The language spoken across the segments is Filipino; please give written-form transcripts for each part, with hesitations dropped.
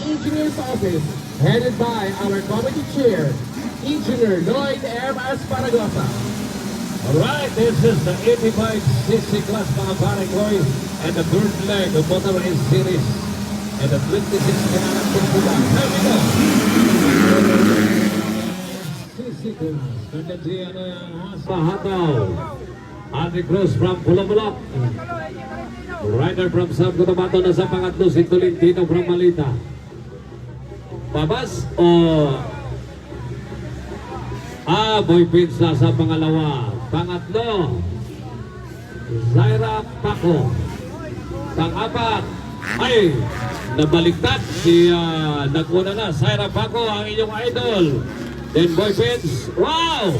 Engineer's Office, headed by our committee chair, Engineer Lloyd M. Asparagosa. Alright, this is the 85cc class mga paring Roy, and the third leg of Motor Race Series, and the 26 kinalang pagpulang. Here we go! CC class, tendency ano yung Hasa Hataw. Andy Cruz from Pulabulak. Rider from San Cotabato na sa pangatlo, si Tolentino from Malita. Babas o Boy Pins na sa pangalawa. Pangatlo, Zaira Paco. Pang-apat, ay nabaliktad si naguna na Zaira Paco, ang inyong idol. Then Boy Pins, wow!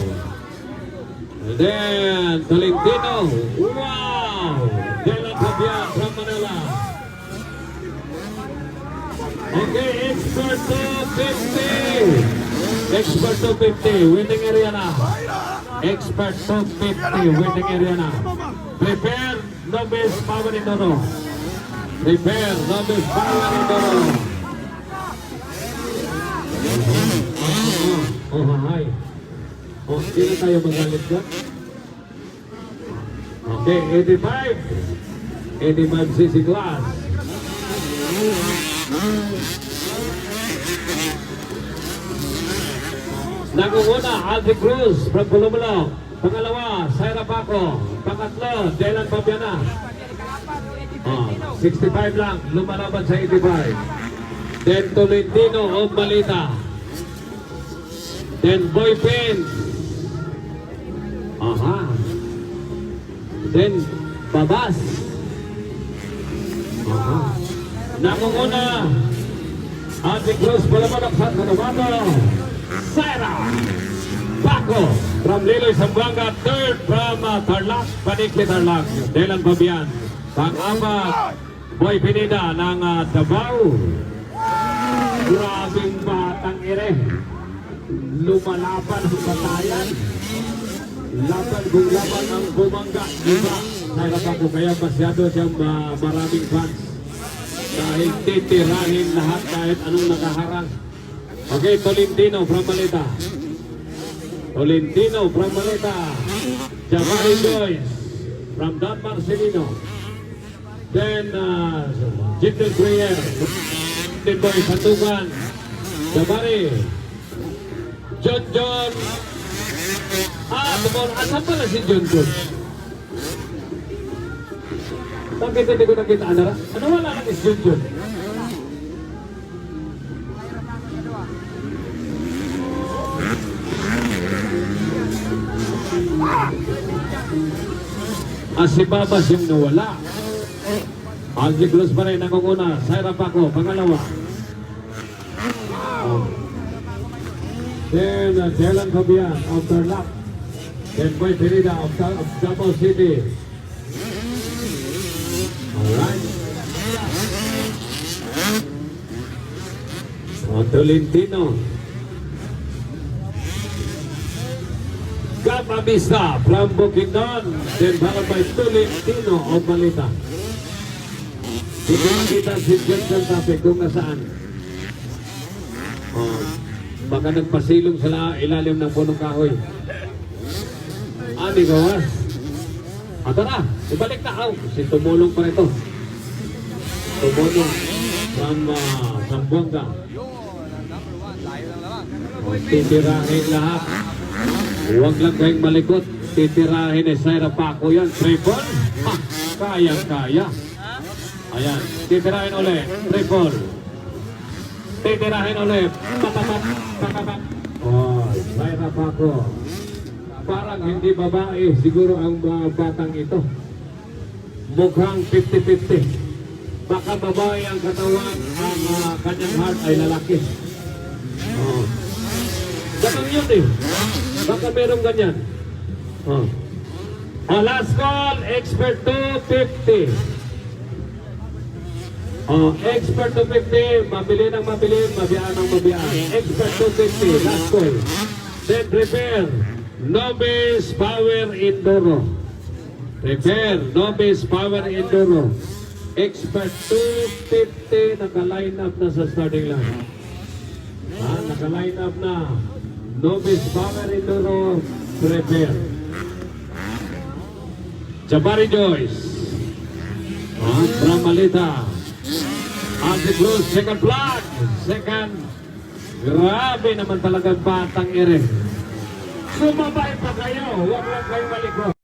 And then Tolentino, wow! Dylan Fabian from Manila. Okay, expert to 50. Expert to 50, winning area na. Expert to 50, winning area na. Prepare, novice, power in Doro. Prepare, novice, power in Doro. Hi. Hindi na tayo magalit dyan. Okay, 85. 85cc class. Nagunguna, Aldi Cruz from Pulumulok. Pangalawa, Zaira Paco. Pangatlo, Dylan Fabiana. 65 lang, lumalaban sa 85. Then Tolentino of Malita. Then Boy Pins. Then Babas. Nagunguna, Aldi Cruz, Pulumulok sa Cotabato. Zaira Paco from Liloy, Zamboanga. Third from Tarlac, Panikli Tarlac, Dylan Fabian. Pang-apat, Boy Pineda ng Davao. Grabing batang ire. Lumalaban ang batayan. Laban kung laban ang bumangga. Diba? Zaira Paco, kaya masyado siyang maraming fans. Dahil titirahin lahat kahit anong nakaharang. Okay, Tolentino from Malita. Tolentino from Malita. Jabari Joyce from Don Marcelino. Then, Jintel Breyer. Then Boy Santugan. Jabari. John. Asan pala si John? Bakit hindi ko nakita? Ano wala lang is John? Si Babas yung nawala. Aldi Cruz pa rin nangunguna. Zaira Paco, pangalawa. Then Dylan Fabian of Tarlac. Then Boy Pineda of Davao City. Alright. Tolentino. Gapamista from Bukidnon. Then followed by Tolentino of Malita. Hindi makita si Jensen Tapik kung nasaan. Baka nagpasilong sa ilalim ng punong kahoy. Di gawas. Tara, ibalik na ako. Si tumulong pa ito. Tumulong from Zamboanga. Titirahin lahat. Huwag lang kayong malikot. Titirahin ni Zaira Paco yan. Triple. Kayang-kaya. Ayan. Titirahin ulit. Triple. Titirahin ulit. Patapat. Zaira Paco. Parang hindi babae. Siguro ang batang ito. Mukhang 50-50. Baka babae ang katawan. Ang kanyang heart ay lalaki. Ganun yun eh. Baka merong ganyan. Last call, expert 250. Expert 250, mabili ng mabili, mabiyaan ng mabiyaan. Expert 250, last call. Then prepare, Novice Power Enduro. Prepare, Novice Power Enduro. Expert 250 naka-line up na sa starting line. Naka-line up na. Novice Power Enduro prepare. Jabari Joyce. From Malita. Ate Cruz, second flag. Second. Grabe naman talaga batang ere. Sumabay pa kayo. Huwag lang kayo malikot.